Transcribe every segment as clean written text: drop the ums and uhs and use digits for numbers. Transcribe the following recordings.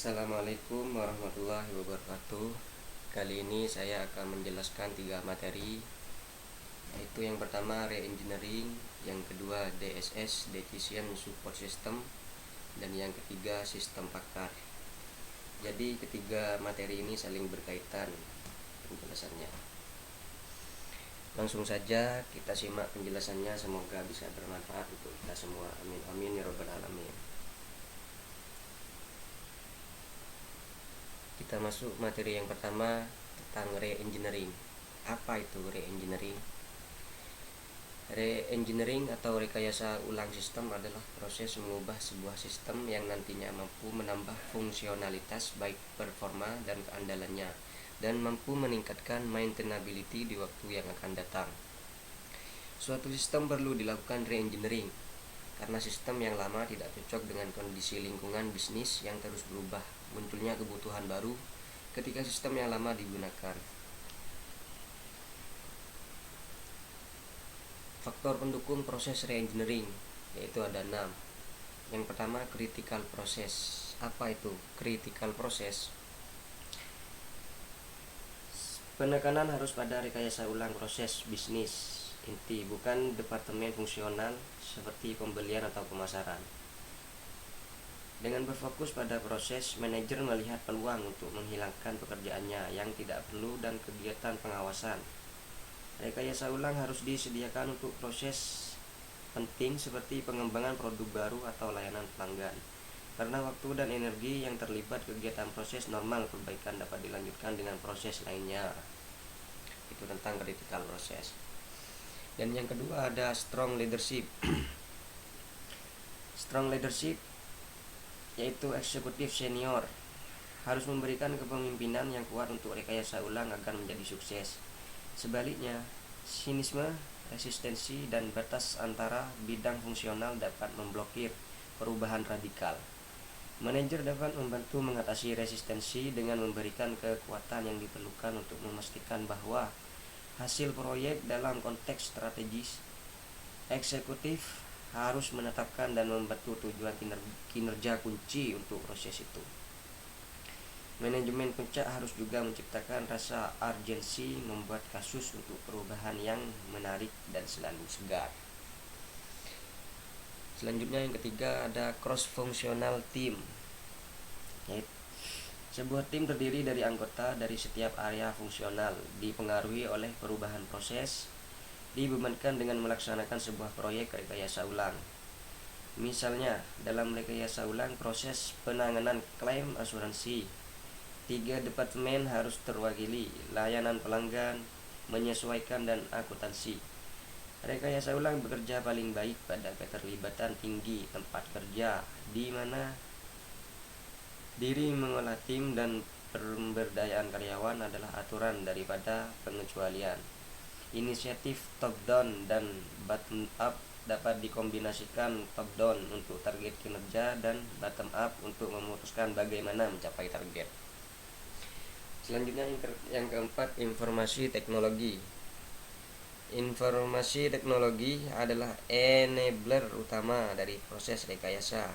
Assalamualaikum warahmatullahi wabarakatuh. Kali ini saya akan menjelaskan 3 materi, yaitu yang pertama re-engineering, yang kedua DSS Decision Support System, dan yang ketiga sistem pakar. Jadi ketiga materi ini saling berkaitan penjelasannya. Langsung saja kita simak penjelasannya, semoga bisa bermanfaat untuk kita semua. Amin amin ya rabbal alamin. Kita masuk materi yang pertama tentang re-engineering. Apa itu re-engineering? Re-engineering atau rekayasa ulang sistem adalah proses mengubah sebuah sistem yang nantinya mampu menambah fungsionalitas, baik performa dan keandalannya, dan mampu meningkatkan maintainability di waktu yang akan datang. Suatu sistem perlu dilakukan re-engineering karena sistem yang lama tidak cocok dengan kondisi lingkungan bisnis yang terus berubah. Munculnya kebutuhan baru ketika sistem yang lama digunakan. Faktor pendukung proses re-engineering yaitu ada 6. Yang pertama, critical process. Apa itu critical process? Penekanan harus pada rekayasa ulang proses bisnis inti, bukan departemen fungsional seperti pembelian atau pemasaran. Dengan berfokus pada proses, manajer melihat peluang untuk menghilangkan pekerjaannya yang tidak perlu dan kegiatan pengawasan. Rekayasa ulang harus disediakan untuk proses penting seperti pengembangan produk baru atau layanan pelanggan. Karena waktu dan energi yang terlibat kegiatan proses normal, perbaikan dapat dilanjutkan dengan proses lainnya. Itu tentang critical process. Dan yang kedua ada strong leadership. Strong leadership yaitu eksekutif senior harus memberikan kepemimpinan yang kuat untuk rekayasa ulang agar menjadi sukses. Sebaliknya, sinisme, resistensi, dan batas antara bidang fungsional dapat memblokir perubahan radikal. Manajer dapat membantu mengatasi resistensi dengan memberikan kekuatan yang diperlukan untuk memastikan bahwa hasil proyek dalam konteks strategis. Eksekutif harus menetapkan dan membantu tujuan kinerja kunci untuk proses itu. Manajemen puncak harus juga menciptakan rasa urgensi, membuat kasus untuk perubahan yang menarik dan selalu segar. Selanjutnya yang ketiga ada cross functional team. Sebuah tim terdiri dari anggota dari setiap area fungsional, dipengaruhi oleh perubahan proses, dibebankan dengan melaksanakan sebuah proyek rekayasa ulang. Misalnya, dalam rekayasa ulang proses penanganan klaim asuransi, 3 departemen harus terwakili: layanan pelanggan, menyesuaikan, dan akuntansi. Rekayasa ulang bekerja paling baik pada keterlibatan tinggi tempat kerja, di mana diri mengolah tim dan pemberdayaan karyawan adalah aturan daripada pengecualian. Inisiatif top down dan bottom up dapat dikombinasikan. Top down untuk target kinerja dan bottom up untuk memutuskan bagaimana mencapai target. Selanjutnya yang keempat, informasi teknologi. Informasi teknologi adalah enabler utama dari proses rekayasa.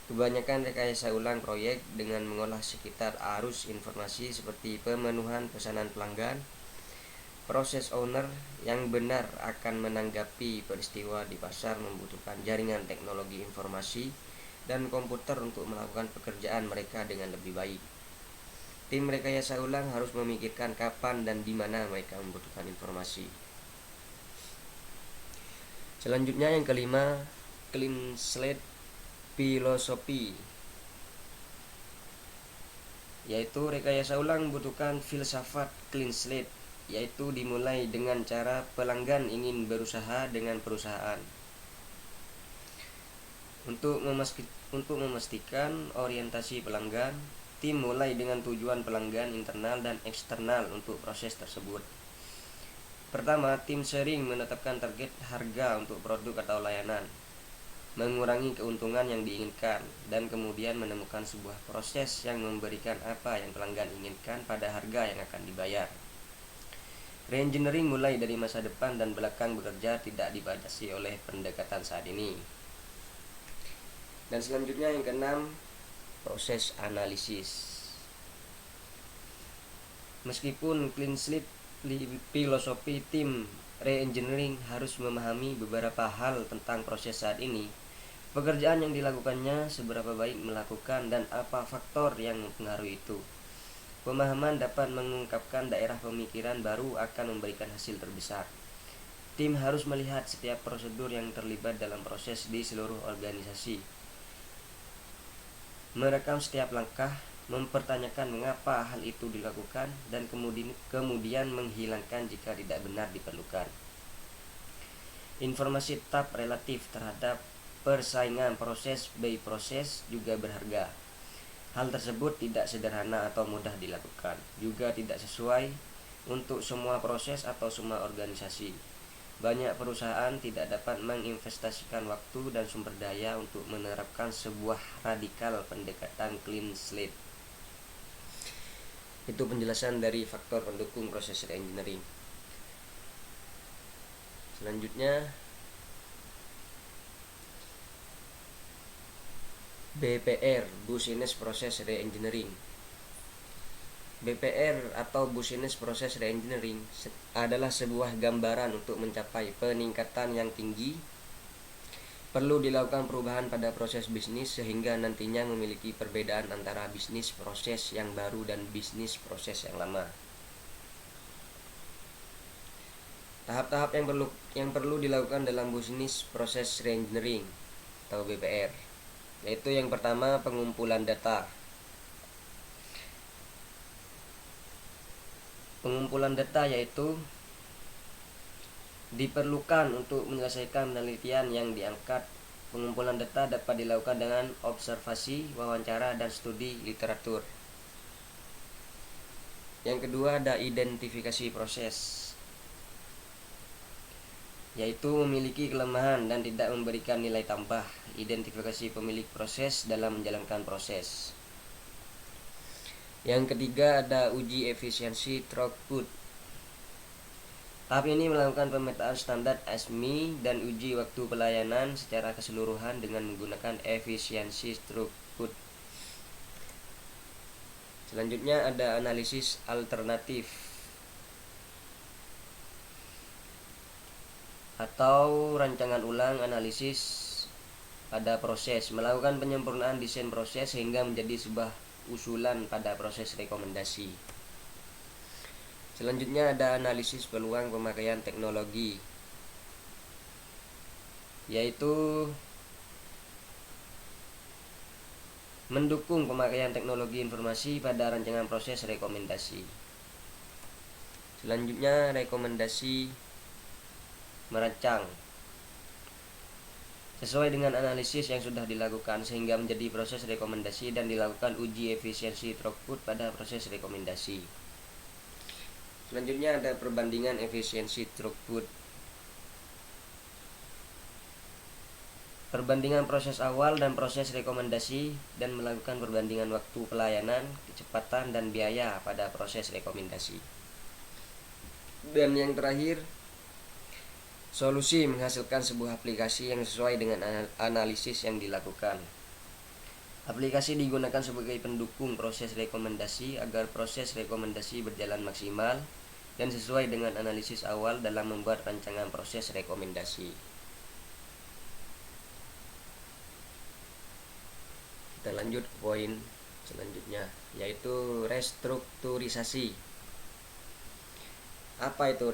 Kebanyakan rekayasa ulang proyek dengan mengolah sekitar arus informasi seperti pemenuhan pesanan pelanggan. Proses owner yang benar akan menanggapi peristiwa di pasar membutuhkan jaringan teknologi informasi dan komputer untuk melakukan pekerjaan mereka dengan lebih baik. Tim rekayasa ulang harus memikirkan kapan dan di mana mereka membutuhkan informasi. Selanjutnya yang kelima, clean slate filosofi, yaitu rekayasa ulang membutuhkan filsafat clean slate, yaitu dimulai dengan cara pelanggan ingin berusaha dengan perusahaan. Untuk memastikan orientasi pelanggan, tim mulai dengan tujuan pelanggan internal dan eksternal untuk proses tersebut. Pertama, tim sering menetapkan target harga untuk produk atau layanan, mengurangi keuntungan yang diinginkan, dan kemudian menemukan sebuah proses yang memberikan apa yang pelanggan inginkan pada harga yang akan dibayar. Re-engineering mulai dari masa depan dan belakang bekerja, tidak dibatasi oleh pendekatan saat ini. Dan selanjutnya yang keenam, proses analisis. Meskipun clean slate filosofi tim re-engineering harus memahami beberapa hal tentang proses saat ini, pekerjaan yang dilakukannya seberapa baik melakukan dan apa faktor yang mempengaruhi itu. Pemahaman dapat mengungkapkan daerah pemikiran baru akan memberikan hasil terbesar. Tim harus melihat setiap prosedur yang terlibat dalam proses di seluruh organisasi, merekam setiap langkah, mempertanyakan mengapa hal itu dilakukan, dan kemudian menghilangkan jika tidak benar diperlukan. Informasi tetap relatif terhadap persaingan proses by proses juga berharga. Hal tersebut tidak sederhana atau mudah dilakukan, juga tidak sesuai untuk semua proses atau semua organisasi. Banyak perusahaan tidak dapat menginvestasikan waktu dan sumber daya untuk menerapkan sebuah radikal pendekatan clean slate. Itu penjelasan dari faktor pendukung proses re-engineering. Selanjutnya, BPR, Business Process Re-engineering. BPR atau Business Process Re-engineering adalah sebuah gambaran untuk mencapai peningkatan yang tinggi. Perlu dilakukan perubahan pada proses bisnis sehingga nantinya memiliki perbedaan antara bisnis proses yang baru dan bisnis proses yang lama. Tahap-tahap yang perlu dilakukan dalam Business Process Re-engineering atau BPR, yaitu yang pertama, pengumpulan data. Pengumpulan data yaitu diperlukan untuk menyelesaikan penelitian yang diangkat. Pengumpulan data dapat dilakukan dengan observasi, wawancara, dan studi literatur. Yang kedua ada identifikasi proses, yaitu memiliki kelemahan dan tidak memberikan nilai tambah. Identifikasi pemilik proses dalam menjalankan proses. Yang ketiga ada uji efisiensi throughput. Tahap ini melakukan pemetaan standar ASME dan uji waktu pelayanan secara keseluruhan dengan menggunakan efisiensi throughput. Selanjutnya ada analisis alternatif atau rancangan ulang analisis pada proses, melakukan penyempurnaan desain proses sehingga menjadi sebuah usulan pada proses rekomendasi. Selanjutnya ada analisis peluang pemakaian teknologi, yaitu mendukung pemakaian teknologi informasi pada rancangan proses rekomendasi. Selanjutnya rekomendasi merancang sesuai dengan analisis yang sudah dilakukan sehingga menjadi proses rekomendasi dan dilakukan uji efisiensi throughput pada proses rekomendasi. Selanjutnya ada perbandingan efisiensi throughput. Perbandingan proses awal dan proses rekomendasi dan melakukan perbandingan waktu pelayanan, kecepatan, dan biaya pada proses rekomendasi. Dan yang terakhir, solusi menghasilkan sebuah aplikasi yang sesuai dengan analisis yang dilakukan. Aplikasi digunakan sebagai pendukung proses rekomendasi agar proses rekomendasi berjalan maksimal dan sesuai dengan analisis awal dalam membuat rancangan proses rekomendasi. Kita lanjut ke poin selanjutnya, yaitu restrukturisasi. Apa itu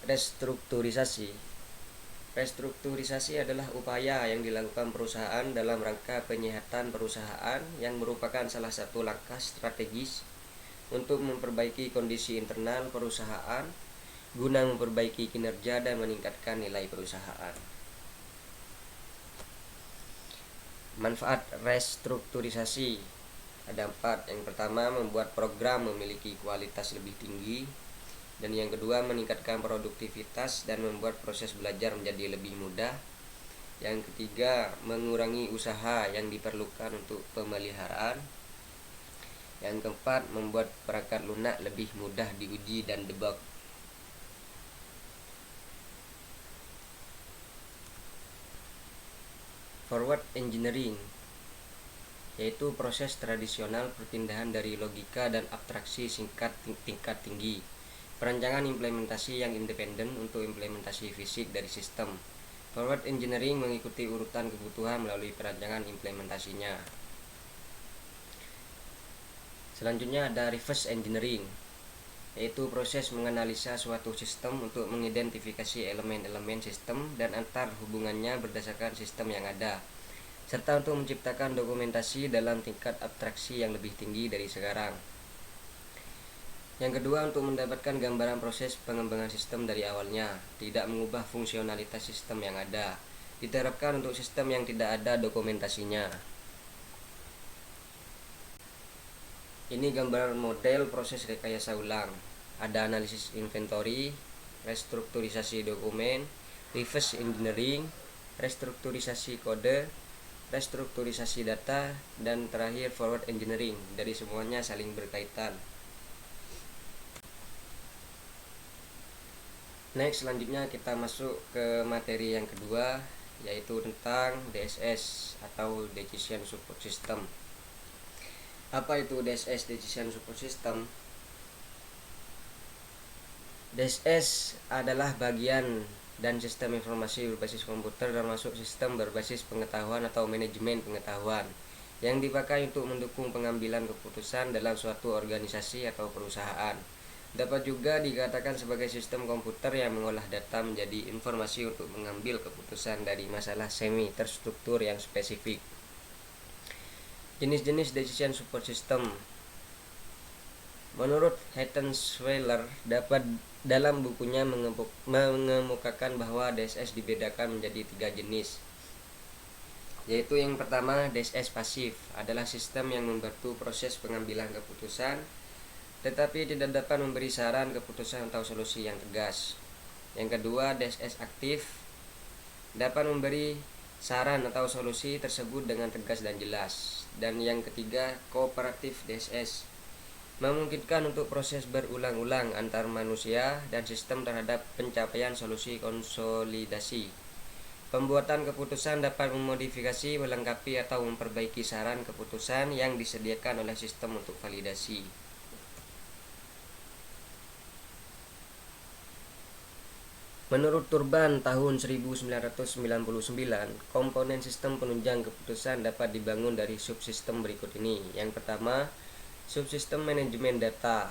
restrukturisasi? Restrukturisasi adalah upaya yang dilakukan perusahaan dalam rangka penyehatan perusahaan yang merupakan salah satu langkah strategis untuk memperbaiki kondisi internal perusahaan guna memperbaiki kinerja dan meningkatkan nilai perusahaan. Manfaat restrukturisasi ada 4. Yang pertama, membuat program memiliki kualitas lebih tinggi. Dan yang kedua, meningkatkan produktivitas dan membuat proses belajar menjadi lebih mudah. Yang ketiga, mengurangi usaha yang diperlukan untuk pemeliharaan. Yang keempat, membuat perangkat lunak lebih mudah diuji dan debug. Forward engineering yaitu proses tradisional perpindahan dari logika dan abstraksi tingkat tinggi, perancangan implementasi yang independen untuk implementasi fisik dari sistem. Forward engineering mengikuti urutan kebutuhan melalui perancangan implementasinya. Selanjutnya ada reverse engineering, yaitu proses menganalisa suatu sistem untuk mengidentifikasi elemen-elemen sistem dan antar hubungannya berdasarkan sistem yang ada, serta untuk menciptakan dokumentasi dalam tingkat abstraksi yang lebih tinggi dari sekarang. Yang kedua, untuk mendapatkan gambaran proses pengembangan sistem dari awalnya, tidak mengubah fungsionalitas sistem yang ada, diterapkan untuk sistem yang tidak ada dokumentasinya. Ini gambaran model proses rekayasa ulang. Ada analisis inventory, restrukturisasi dokumen, reverse engineering, restrukturisasi kode, restrukturisasi data, dan terakhir forward engineering. Dari semuanya saling berkaitan. Next, selanjutnya kita masuk ke materi yang kedua, yaitu tentang DSS atau Decision Support System. Apa itu DSS, Decision Support System? DSS adalah bagian dan sistem informasi berbasis komputer termasuk sistem berbasis pengetahuan atau manajemen pengetahuan yang dipakai untuk mendukung pengambilan keputusan dalam suatu organisasi atau perusahaan. Dapat juga dikatakan sebagai sistem komputer yang mengolah data menjadi informasi untuk mengambil keputusan dari masalah semi terstruktur yang spesifik. Jenis-jenis Decision Support System. Menurut Heitensweiler, dapat dalam bukunya mengemukakan bahwa DSS dibedakan menjadi 3 jenis, yaitu yang pertama, DSS pasif adalah sistem yang membantu proses pengambilan keputusan tetapi tidak dapat memberi saran, keputusan atau solusi yang tegas. Yang kedua, DSS aktif dapat memberi saran atau solusi tersebut dengan tegas dan jelas. Dan yang ketiga, kooperatif DSS memungkinkan untuk proses berulang-ulang antar manusia dan sistem terhadap pencapaian solusi konsolidasi. Pembuatan keputusan dapat memodifikasi, melengkapi atau memperbaiki saran keputusan yang disediakan oleh sistem untuk validasi. Menurut Turban tahun 1999, komponen sistem penunjang keputusan dapat dibangun dari subsistem berikut ini. Yang pertama, subsistem manajemen data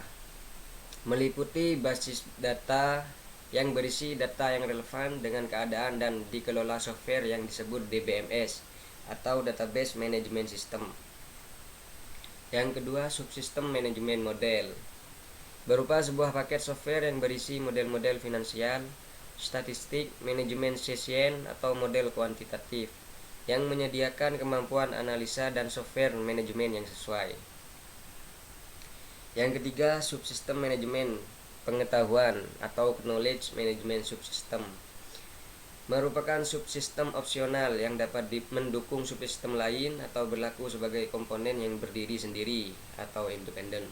meliputi basis data yang berisi data yang relevan dengan keadaan dan dikelola software yang disebut DBMS atau Database Management System. Yang kedua, subsistem manajemen model berupa sebuah paket software yang berisi model-model finansial, statistik, manajemen session atau model kuantitatif yang menyediakan kemampuan analisa dan software manajemen yang sesuai. Yang ketiga, subsistem manajemen pengetahuan atau knowledge management subsystem merupakan subsistem opsional yang dapat mendukung subsistem lain atau berlaku sebagai komponen yang berdiri sendiri atau independen.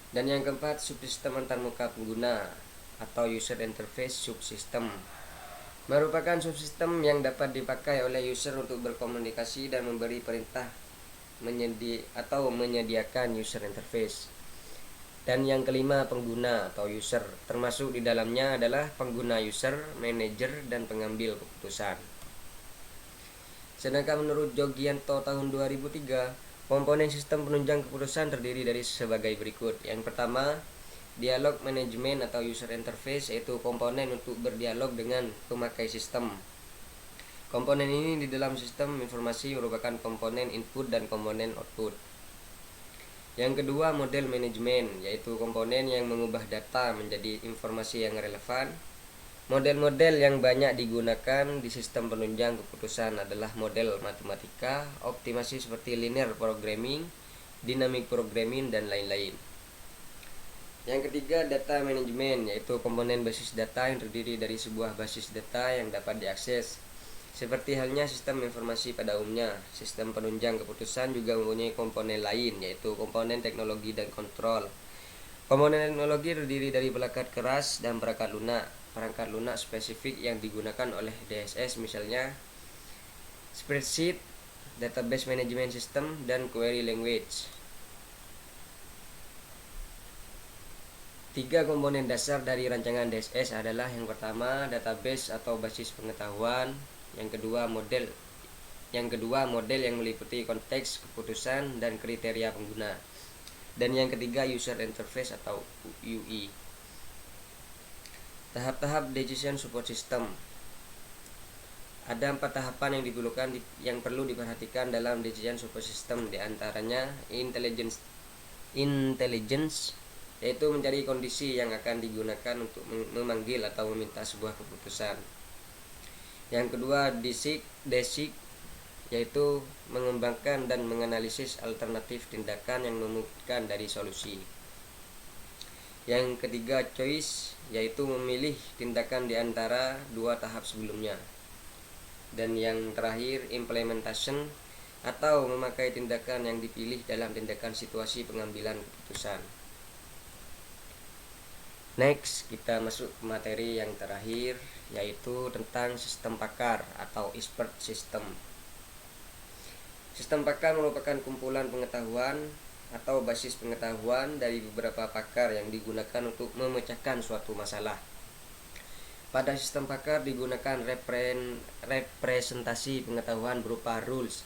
Dan yang keempat, subsistem antarmuka pengguna atau user interface subsystem merupakan subsistem yang dapat dipakai oleh user untuk berkomunikasi dan memberi perintah menyediakan user interface. Dan yang kelima, pengguna atau user, termasuk di dalamnya adalah pengguna, user, manager, dan pengambil keputusan. Sedangkan menurut Jogianto tahun 2003, komponen sistem penunjang keputusan terdiri dari sebagai berikut. Yang pertama, dialog manajemen atau user interface, yaitu komponen untuk berdialog dengan pemakai sistem. Komponen ini di dalam sistem informasi merupakan komponen input dan komponen output. Yang kedua, model manajemen, yaitu komponen yang mengubah data menjadi informasi yang relevan. Model-model yang banyak digunakan di sistem penunjang keputusan adalah model matematika, optimasi seperti linear programming, dynamic programming, dan lain-lain. Yang ketiga, data manajemen, yaitu komponen basis data yang terdiri dari sebuah basis data yang dapat diakses. Seperti halnya sistem informasi pada umumnya, sistem penunjang keputusan juga mempunyai komponen lain, yaitu komponen teknologi dan kontrol. Komponen teknologi terdiri dari perangkat keras dan perangkat lunak. Perangkat lunak spesifik yang digunakan oleh DSS misalnya spreadsheet, database management system, dan query language. 3 komponen dasar dari rancangan DSS adalah yang pertama database atau basis pengetahuan, yang kedua model yang meliputi konteks, keputusan, dan kriteria pengguna, dan yang ketiga user interface atau UI. Tahap-tahap decision support system. Ada 4 tahapan yang perlu diperhatikan dalam decision support system, diantaranya intelligence, yaitu mencari kondisi yang akan digunakan untuk memanggil atau meminta sebuah keputusan. Yang kedua DESIC, yaitu mengembangkan dan menganalisis alternatif tindakan yang memungkinkan dari solusi. Yang ketiga choice, yaitu memilih tindakan di antara 2 tahap sebelumnya. Dan yang terakhir implementation, atau memakai tindakan yang dipilih dalam tindakan situasi pengambilan keputusan. Next, kita masuk ke materi yang terakhir, yaitu tentang sistem pakar atau expert system. Sistem pakar merupakan kumpulan pengetahuan atau basis pengetahuan dari beberapa pakar yang digunakan untuk memecahkan suatu masalah. Pada sistem pakar digunakan representasi pengetahuan berupa rules,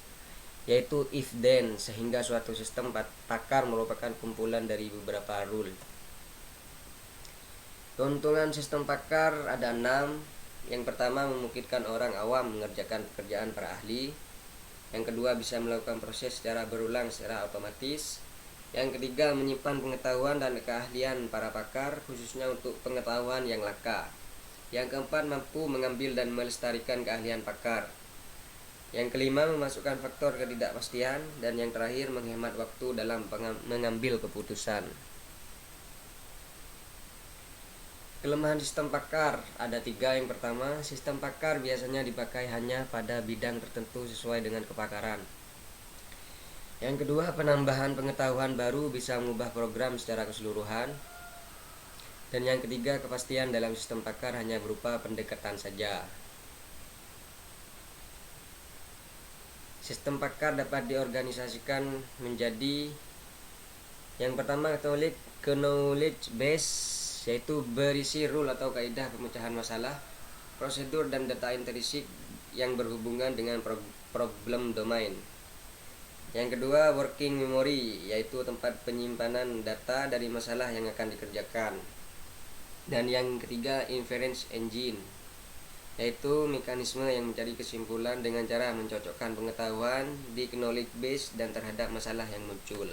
yaitu if then, sehingga suatu sistem pakar merupakan kumpulan dari beberapa rule. Keuntungan sistem pakar ada 6. Yang pertama, memungkinkan orang awam mengerjakan pekerjaan para ahli. Yang kedua, bisa melakukan proses secara berulang secara otomatis. Yang ketiga, menyimpan pengetahuan dan keahlian para pakar, khususnya untuk pengetahuan yang langka. Yang keempat, mampu mengambil dan melestarikan keahlian pakar. Yang kelima, memasukkan faktor ketidakpastian. Dan yang terakhir, menghemat waktu dalam mengambil keputusan. Kelemahan sistem pakar ada 3. Yang pertama, sistem pakar biasanya dipakai hanya pada bidang tertentu sesuai dengan kepakaran. Yang kedua, penambahan pengetahuan baru bisa mengubah program secara keseluruhan. Dan yang ketiga, kepastian dalam sistem pakar hanya berupa pendekatan saja. Sistem pakar dapat diorganisasikan menjadi yang pertama knowledge base, yaitu berisi rule atau kaidah pemecahan masalah, prosedur dan data intrinsik yang berhubungan dengan problem domain. Yang kedua, working memory, yaitu tempat penyimpanan data dari masalah yang akan dikerjakan. Dan yang ketiga, inference engine, yaitu mekanisme yang mencari kesimpulan dengan cara mencocokkan pengetahuan di knowledge base dan terhadap masalah yang muncul.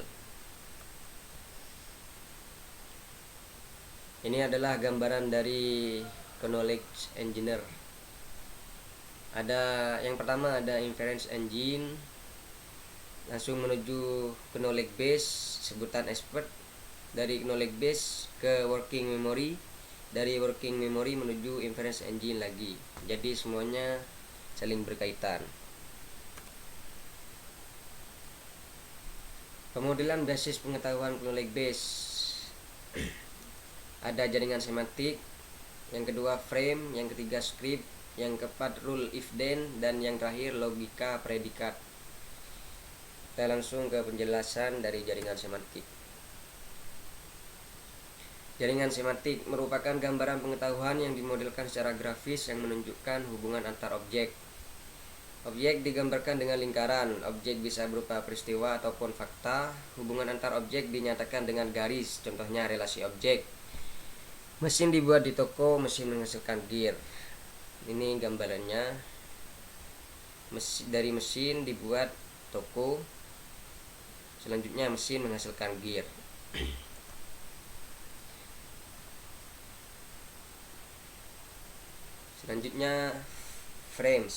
Ini adalah gambaran dari knowledge engineer. Yang pertama ada inference engine, langsung menuju knowledge base, sebutan expert. Dari knowledge base ke working memory, dari working memory menuju inference engine lagi. Jadi semuanya saling berkaitan. Pemodelan basis pengetahuan knowledge base. Ada jaringan semantik, yang kedua frame, yang ketiga script, yang keempat rule if then, dan yang terakhir logika predikat. Kita langsung ke penjelasan dari jaringan semantik. Jaringan semantik merupakan gambaran pengetahuan yang dimodelkan secara grafis yang menunjukkan hubungan antar objek. Objek digambarkan dengan lingkaran. Objek bisa berupa peristiwa ataupun fakta. Hubungan antar objek dinyatakan dengan garis, contohnya relasi objek. Mesin dibuat di toko, mesin menghasilkan gear. Ini gambarannya. Dari mesin dibuat toko, selanjutnya mesin menghasilkan gear. Selanjutnya frames,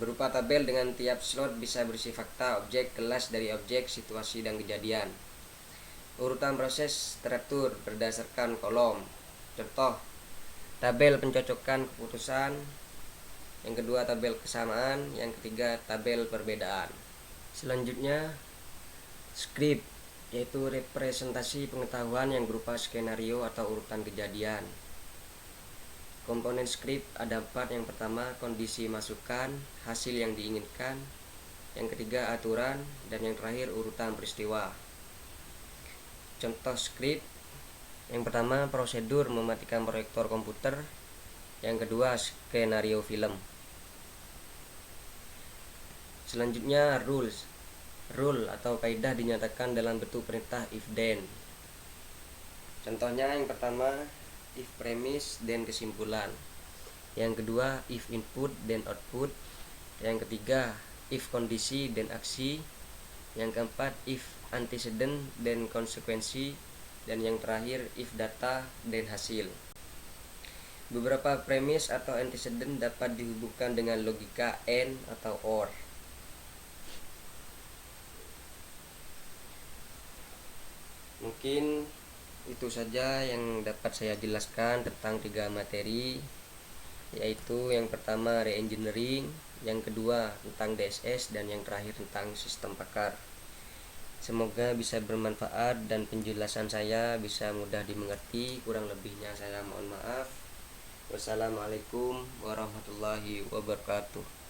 berupa tabel dengan tiap slot bisa berisi fakta, objek, kelas dari objek, situasi, dan kejadian. Urutan proses teratur berdasarkan kolom. Contoh, tabel pencocokan keputusan. Yang kedua, tabel kesamaan. Yang ketiga, tabel perbedaan. Selanjutnya script, yaitu representasi pengetahuan yang berupa skenario atau urutan kejadian. Komponen script ada 4. Yang pertama, kondisi masukan, hasil yang diinginkan. yang ketiga aturan, dan yang terakhir urutan peristiwa. Contoh skrip: yang pertama prosedur mematikan proyektor komputer, yang kedua skenario film. Selanjutnya rules. Rule atau kaidah dinyatakan dalam bentuk perintah if then. Contohnya yang pertama if premise then kesimpulan, yang kedua if input then output, yang ketiga if kondisi then aksi, yang keempat if antecedent then konsekuensi, dan yang terakhir if data then hasil. Beberapa premis atau antecedent dapat dihubungkan dengan logika and atau or. Mungkin itu saja yang dapat saya jelaskan tentang 3 materi, yaitu yang pertama re-engineering, yang kedua tentang DSS, dan yang terakhir tentang sistem pakar. Semoga bisa bermanfaat dan penjelasan saya bisa mudah dimengerti. Kurang lebihnya saya mohon maaf. Wassalamualaikum warahmatullahi wabarakatuh.